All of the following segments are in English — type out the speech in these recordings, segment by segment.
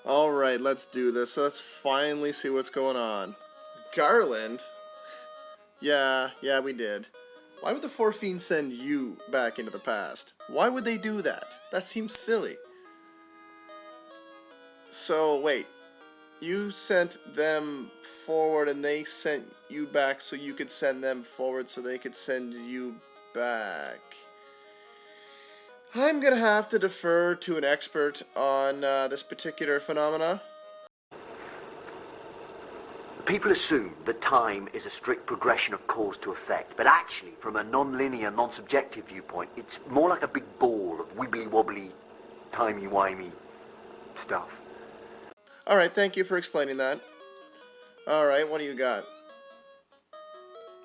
Alright, let's do this. So let's finally see what's going on. Garland? Yeah, we did. Why would the Four Fiends send you back into the past? Why would they do that? That seems silly. So, wait. You sent them forward and they sent you back so you could send them forward so they could send you back. I'm gonna have to defer to an expert on this particular phenomena. People assume that time is a strict progression of cause to effect, but actually, from a non-linear, non-subjective viewpoint, it's more like a big ball of wibbly-wobbly, timey-wimey stuff. Alright, thank you for explaining that. Alright, what do you got?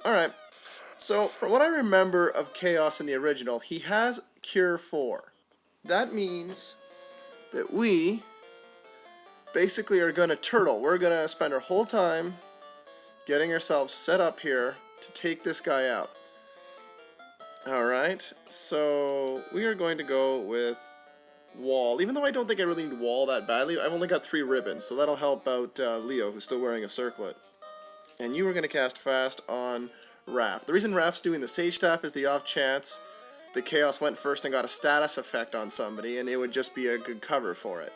Alright, so from what I remember of Chaos in the original, he has Cure 4. That means that we basically are going to turtle. We're going to spend our whole time getting ourselves set up here to take this guy out. Alright, so we are going to go with Wall. Even though I don't think I really need Wall that badly, I've only got 3 ribbons, so that'll help out Leo, who's still wearing a circlet. And you are going to cast Fast on Raph. The reason Raph's doing the Sage Staff is the off chance the Chaos went first and got a status effect on somebody, and it would just be a good cover for it.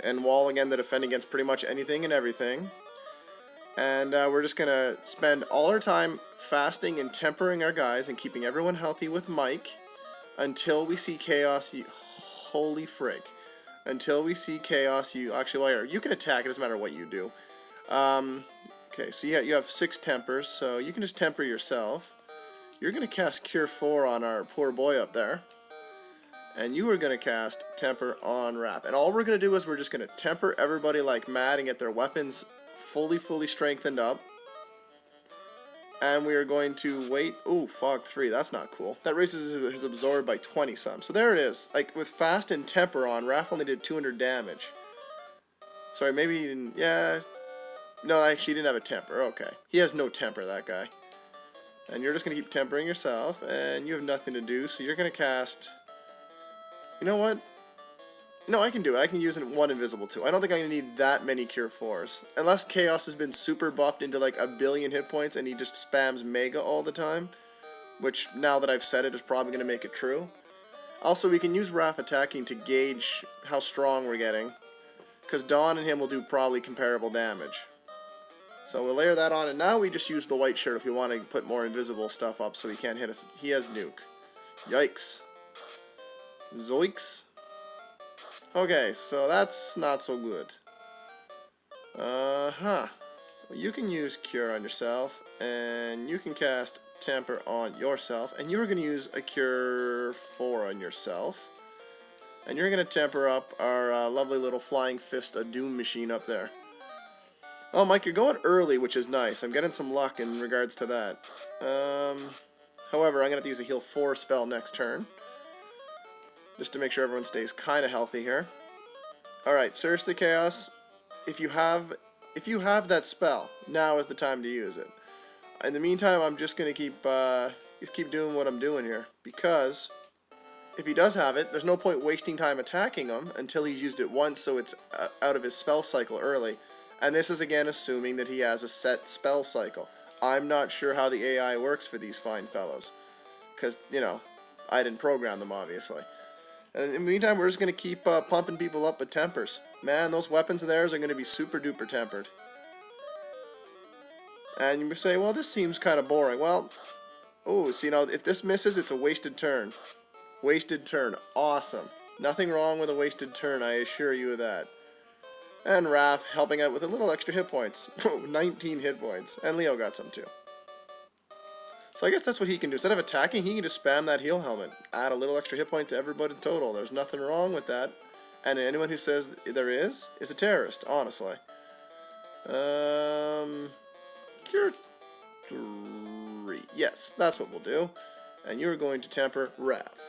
And Wall, again, to defend against pretty much anything and everything. And we're just going to spend all our time fasting and tempering our guys and keeping everyone healthy with Mike until we see Chaos. Holy frig. Until we see Chaos. Actually, you can attack. It doesn't matter what you do. Okay, so you have 6 tempers, so you can just temper yourself. You're going to cast Cure 4 on our poor boy up there. And you are going to cast Temper on Raph. And all we're going to do is we're just going to temper everybody like mad and get their weapons fully strengthened up. And we are going to wait. Ooh, Fog 3. That's not cool. That raises his absorb by 20 some. So there it is. Like with Fast and Temper on, Raph only did 200 damage. Sorry, maybe he didn't. Yeah. No, actually, he didn't have a temper. Okay. He has no temper, that guy. And you're just going to keep tempering yourself. And you have nothing to do. So you're going to cast. You know what? No, I can do it. I can use 1 invisible too. I don't think I'm going to need that many Cure 4s. Unless Chaos has been super buffed into like 1 billion hit points and he just spams Mega all the time. Which, now that I've said it, is probably going to make it true. Also, we can use Raph attacking to gauge how strong we're getting. Because Dawn and him will do probably comparable damage. So we'll layer that on, and now we just use the white shirt if we want to put more invisible stuff up so he can't hit us. He has nuke. Yikes. Zoinks. Okay, so that's not so good. Well, you can use Cure on yourself, and you can cast Temper on yourself, and you're going to use a Cure 4 on yourself. And you're going to temper up our lovely little Flying Fist, a Doom machine up there. Oh, Mike, you're going early, which is nice. I'm getting some luck in regards to that. However, I'm going to have to use a Heal 4 spell next turn. Just to make sure everyone stays kind of healthy here. Alright, seriously, Chaos, if you have that spell, now is the time to use it. In the meantime, I'm just going to keep doing what I'm doing here. Because if he does have it, there's no point wasting time attacking him until he's used it once, so it's out of his spell cycle early. And this is again assuming that he has a set spell cycle. I'm not sure how the AI works for these fine fellows. Because, you know, I didn't program them, obviously. And in the meantime, we're just going to keep pumping people up with tempers. Man, those weapons of theirs are going to be super duper tempered. And you may say, well, this seems kind of boring. Well, oh, see, now, if this misses, it's a wasted turn. Wasted turn. Awesome. Nothing wrong with a wasted turn, I assure you of that. And Raph helping out with a little extra hit points. 19 hit points. And Leo got some too. So I guess that's what he can do. Instead of attacking, he can just spam that heal helmet. Add a little extra hit point to everybody total. There's nothing wrong with that. And anyone who says there is a terrorist, honestly. Cure 3. Yes, that's what we'll do. And you're going to temper Raph.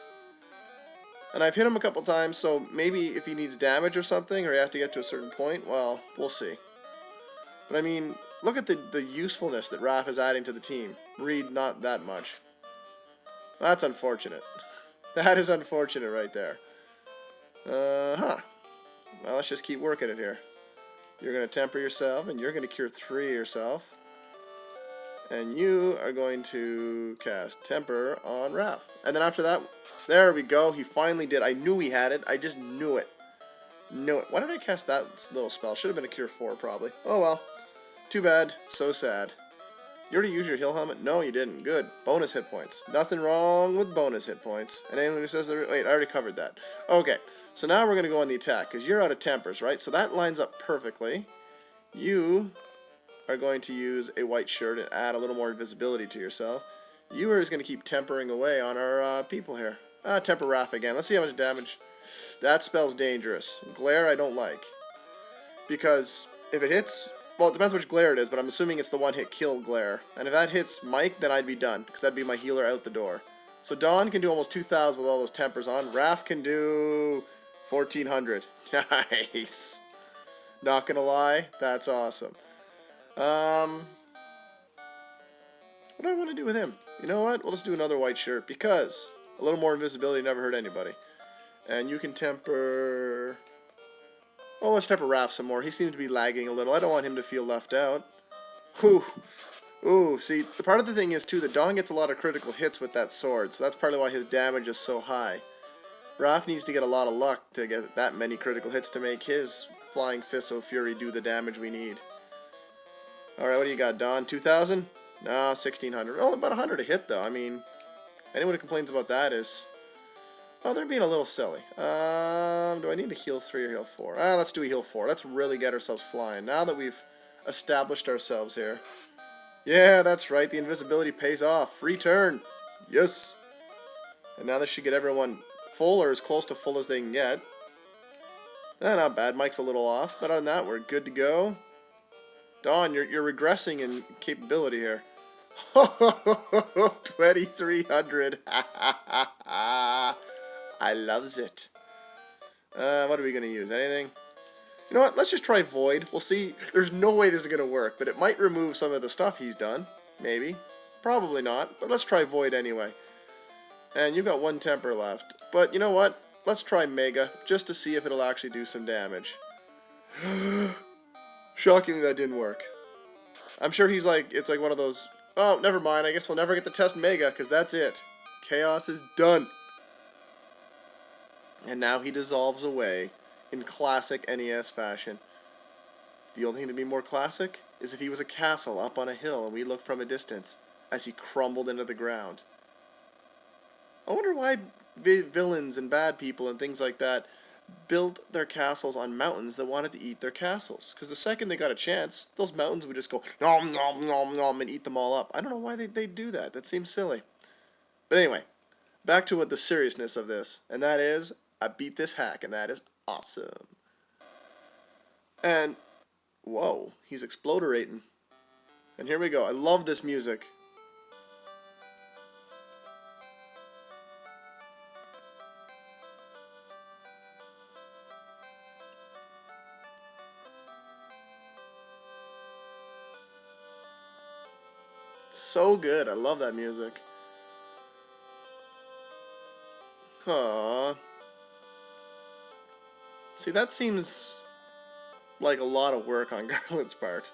And I've hit him a couple times, so maybe if he needs damage or something, or you have to get to a certain point, well, we'll see. But I mean, look at the usefulness that Raph is adding to the team. Reed, not that much. That's unfortunate. That is unfortunate right there. Well, let's just keep working it here. You're going to temper yourself, and you're going to cure 3 yourself. And you are going to cast Temper on Raph. And then after that, there we go. He finally did. I knew he had it. I just knew it. Knew it. Why did I cast that little spell? Should have been a cure 4, probably. Oh well. Too bad. So sad. You already used your heal helmet? No, you didn't. Good. Bonus hit points. Nothing wrong with bonus hit points. And anyone who says that... Wait, I already covered that. Okay. So now we're going to go on the attack, because you're out of tempers, right? So that lines up perfectly. You are going to use a white shirt and add a little more invisibility to yourself. You are just going to keep tempering away on our people here. Temper Wrath again. Let's see how much damage. That spell's dangerous. Glare I don't like. Because if it hits... Well, it depends which glare it is, but I'm assuming it's the one-hit kill glare. And if that hits Mike, then I'd be done, because that'd be my healer out the door. So Dawn can do almost 2,000 with all those tempers on. Raph can do 1,400. Nice. Not gonna lie, that's awesome. What do I want to do with him? You know what? We'll just do another white shirt, because a little more invisibility never hurt anybody. And you can temper... Oh, let's temper Raph some more. He seems to be lagging a little. I don't want him to feel left out. Whew. Ooh, see, the part of the thing is, too, that Dawn gets a lot of critical hits with that sword, so that's partly why his damage is so high. Raph needs to get a lot of luck to get that many critical hits to make his Flying Fist of Fury do the damage we need. Alright, what do you got, Dawn? 2,000? No, 1,600. Oh, about 100 a hit, though. I mean, anyone who complains about that is... Oh, they're being a little silly. Do I need to heal 3 or heal 4? Let's do a heal 4. Let's really get ourselves flying. Now that we've established ourselves here. Yeah, that's right. The invisibility pays off. Free turn. Yes. And now this should get everyone full, or as close to full as they can get. Not bad. Mike's a little off, but other than that, we're good to go. Dawn, you're regressing in capability here. 2,300. I loves it. What are we going to use? Anything? You know what? Let's just try Void. We'll see. There's no way this is going to work, but it might remove some of the stuff he's done. Maybe. Probably not, but let's try Void anyway. And you've got 1 temper left. But you know what? Let's try Mega, just to see if it'll actually do some damage. Shockingly, that didn't work. I'm sure he's like, it's like one of those, oh, never mind, I guess we'll never get to test Mega, because that's it. Chaos is done. And now he dissolves away in classic NES fashion. The only thing to be more classic is if he was a castle up on a hill and we looked from a distance as he crumbled into the ground. I wonder why villains and bad people and things like that built their castles on mountains that wanted to eat their castles. Because the second they got a chance, those mountains would just go nom nom nom nom and eat them all up. I don't know why they'd do that. That seems silly. But anyway, back to what the seriousness of this, and that is, I beat this hack, and that is awesome. And, whoa, he's exploderating. And here we go. I love this music. So good. I love that music. Aww. See, that seems like a lot of work on Garland's part.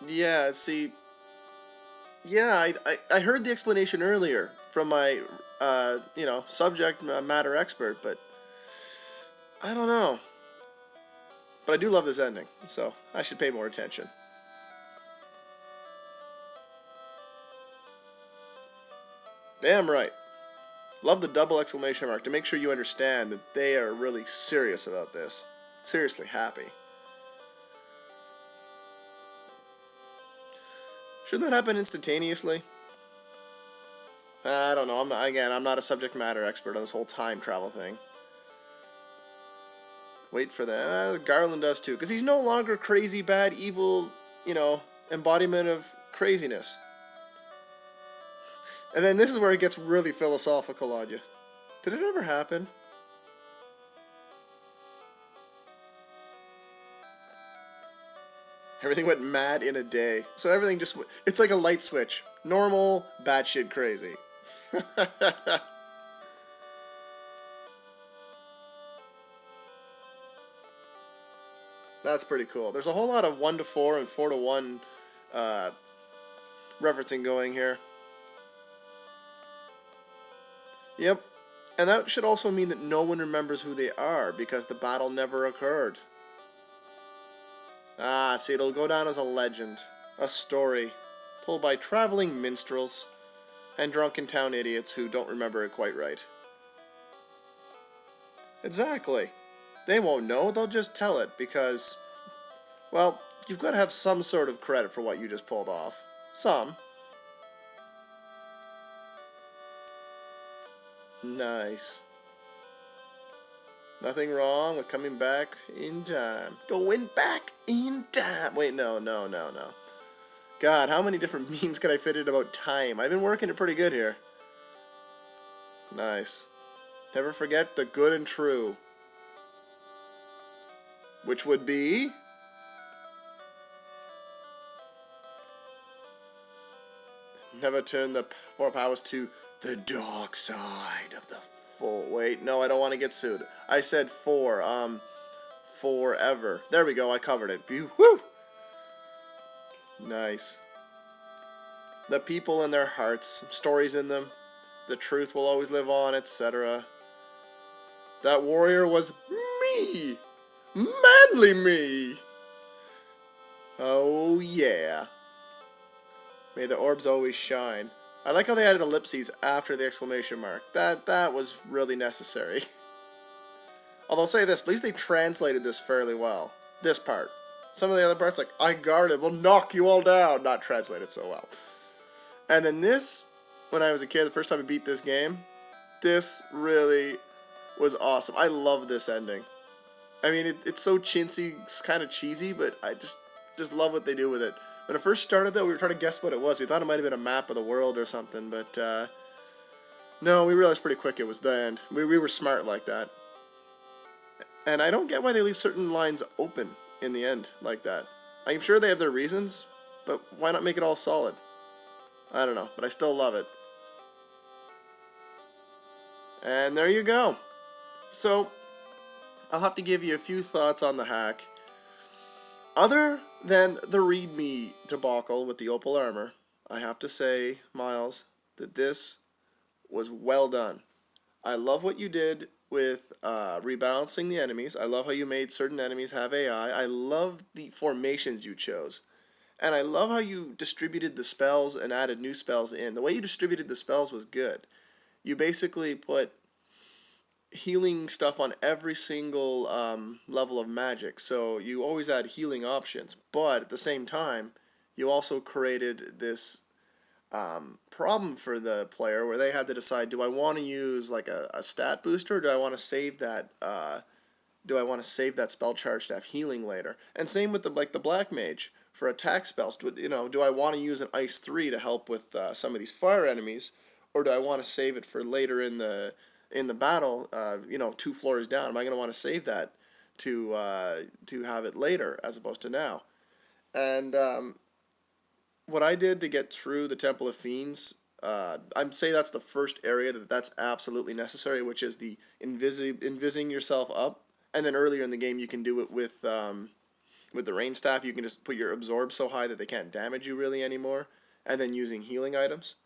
Yeah, see... Yeah, I heard the explanation earlier from my, subject matter expert, but I don't know. But I do love this ending, so I should pay more attention. Damn right. Love the double exclamation mark to make sure you understand that they are really serious about this. Seriously happy. Shouldn't that happen instantaneously? I don't know. I'm not a subject matter expert on this whole time travel thing. Wait for that. Garland does too, because he's no longer crazy, bad, evil, embodiment of craziness. And then this is where it gets really philosophical on you. Did it ever happen? Everything went mad in a day. So everything just... It's like a light switch. Normal, batshit crazy. That's pretty cool. There's a whole lot of 1 to 4 and 4 to 1 uh, referencing going here. Yep. And that should also mean that no one remembers who they are because the battle never occurred. Ah, see, it'll go down as a legend, a story, told by traveling minstrels and drunken town idiots who don't remember it quite right. Exactly. They won't know, they'll just tell it because, well, you've got to have some sort of credit for what you just pulled off. Some. Nice. Nothing wrong with coming back in time. Going back in time. Wait, no. God, how many different memes can I fit in about time? I've been working it pretty good here. Nice. Never forget the good and true. Which would be... never turn the four powers to the dark side of the full... Wait, no, I don't want to get sued. I said forever. There we go, I covered it. Woo! Nice. The people in their hearts, stories in them, the truth will always live on, etc. That warrior was me! Manly me! Oh yeah. May the orbs always shine. I like how they added ellipses after the exclamation mark. That was really necessary. Although I'll say this, at least they translated this fairly well. This part. Some of the other parts, like, I guarded, will knock you all down. Not translated so well. And then this, when I was a kid, the first time I beat this game, this really was awesome. I love this ending. I mean, it's so chintzy, it's kind of cheesy, but I just love what they do with it. When it first started, though, we were trying to guess what it was. We thought it might have been a map of the world or something, but no, we realized pretty quick it was the end. We were smart like that. And I don't get why they leave certain lines open in the end like that. I'm sure they have their reasons, but why not make it all solid? I don't know, but I still love it. And there you go. So, I'll have to give you a few thoughts on the hack. Other than the readme debacle with the opal armor, I have to say, Miles, that this was well done. I love what you did with rebalancing the enemies. I love how you made certain enemies have AI. I love the formations you chose. And I love how you distributed the spells and added new spells in. The way you distributed the spells was good. You basically put healing stuff on every single level of magic. So you always add healing options. But at the same time, you also created this problem for the player where they had to decide, do I want to use like a stat booster, or do I want to save that spell charge to have healing later? And same with the black mage for attack spells. Do I want to use an ice 3 to help with some of these fire enemies, or do I want to save it for later in the battle? 2 floors down. Am I going to want to save that to have it later as opposed to now? And what I did to get through the Temple of Fiends, I'm say that's the first area that's absolutely necessary, which is the invising yourself up. And then earlier in the game, you can do it with the rain staff. You can just put your absorb so high that they can't damage you really anymore. And then using healing items.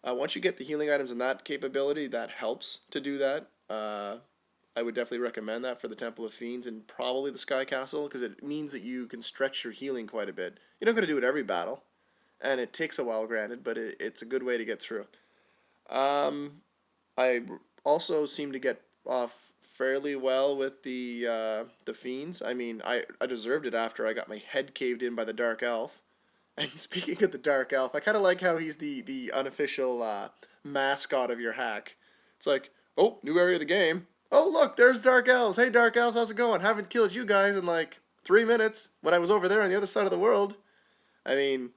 Once you get the healing items and that capability, that helps to do that. I would definitely recommend that for the Temple of Fiends and probably the Sky Castle, because it means that you can stretch your healing quite a bit. You don't got to do it every battle. And it takes a while, granted, but it's a good way to get through. I also seem to get off fairly well with the fiends. I mean, I deserved it after I got my head caved in by the Dark Elf. And speaking of the Dark Elf, I kind of like how he's the unofficial mascot of your hack. It's like, oh, new area of the game. Oh, look, there's Dark Elves. Hey, Dark Elves, how's it going? Haven't killed you guys in like 3 minutes when I was over there on the other side of the world. I mean,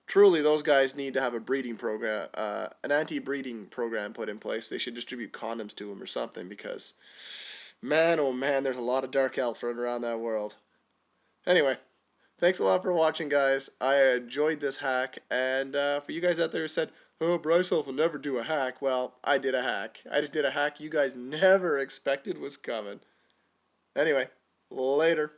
truly, those guys need to have a breeding program, an anti-breeding program put in place. They should distribute condoms to them or something, because, man, oh man, there's a lot of Dark Elves running around that world. Anyway, thanks a lot for watching, guys. I enjoyed this hack, and for you guys out there who said, oh, Brycelf will never do a hack, well, I did a hack. I just did a hack you guys never expected was coming. Anyway, later.